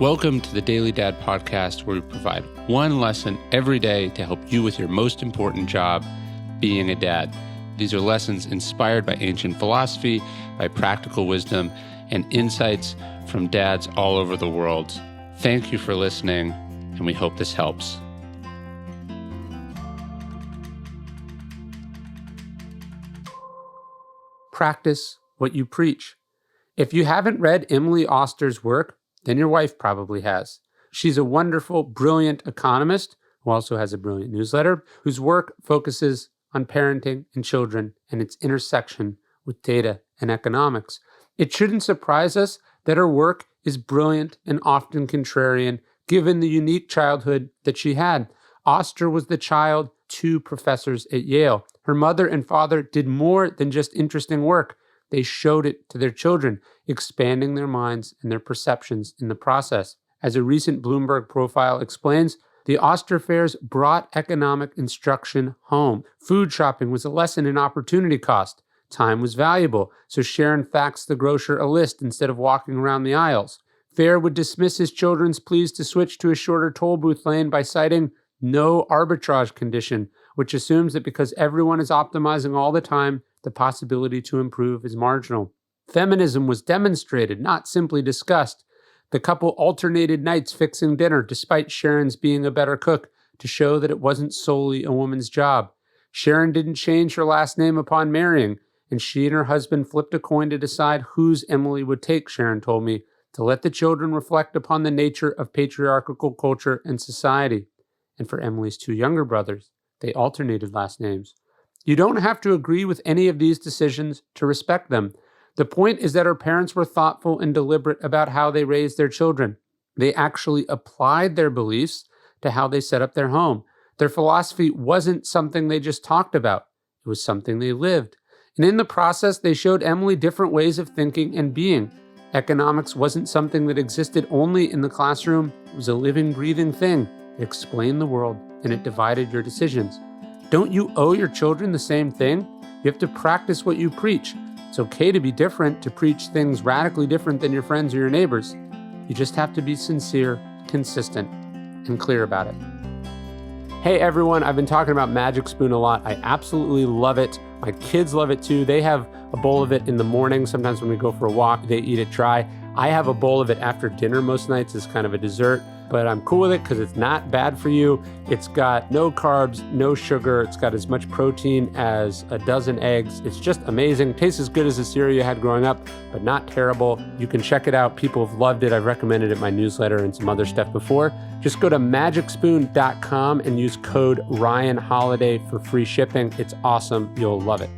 Welcome to the Daily Dad Podcast, where we provide one lesson every day to help you with your most important job, being a dad. These are lessons inspired by ancient philosophy, by practical wisdom, and insights from dads all over the world. Thank you for listening, and we hope this helps. Practice what you preach. If you haven't read Emily Oster's work, then your wife probably has. She's a wonderful, brilliant economist who also has a brilliant newsletter, whose work focuses on parenting and children and its intersection with data and economics. It shouldn't surprise us that her work is brilliant and often contrarian, given the unique childhood that she had. Oster was the child of 2 professors at Yale. Her mother and father did more than just interesting work. They showed it to their children, expanding their minds and their perceptions in the process. As a recent Bloomberg profile explains, the Oster fairs brought economic instruction home. Food shopping was a lesson in opportunity cost. Time was valuable, so Sharon faxed the grocer a list instead of walking around the aisles. Fair would dismiss his children's pleas to switch to a shorter toll booth lane by citing no arbitrage condition, which assumes that because everyone is optimizing all the time, the possibility to improve is marginal. Feminism was demonstrated, not simply discussed. The couple alternated nights fixing dinner, despite Sharon's being a better cook, to show that it wasn't solely a woman's job. Sharon didn't change her last name upon marrying, and she and her husband flipped a coin to decide whose Emily would take, Sharon told me, to let the children reflect upon the nature of patriarchal culture and society. And for Emily's 2 younger brothers, they alternated last names. You don't have to agree with any of these decisions to respect them. The point is that her parents were thoughtful and deliberate about how they raised their children. They actually applied their beliefs to how they set up their home. Their philosophy wasn't something they just talked about. It was something they lived. And in the process, they showed Emily different ways of thinking and being. Economics wasn't something that existed only in the classroom. It was a living, breathing thing. It explained the world, and it divided your decisions. Don't you owe your children the same thing? You have to practice what you preach. It's okay to be different, to preach things radically different than your friends or your neighbors. You just have to be sincere, consistent, and clear about it. Hey everyone, I've been talking about Magic Spoon a lot. I absolutely love it. My kids love it too. They have a bowl of it in the morning. Sometimes when we go for a walk, they eat it dry. I have a bowl of it after dinner most nights as kind of a dessert, but I'm cool with it because it's not bad for you. It's got no carbs, no sugar. It's got as much protein as a dozen eggs. It's just amazing. Tastes as good as the cereal you had growing up, but not terrible. You can check it out. People have loved it. I've recommended it in my newsletter and some other stuff before. Just go to magicspoon.com and use code RyanHoliday for free shipping. It's awesome. You'll love it.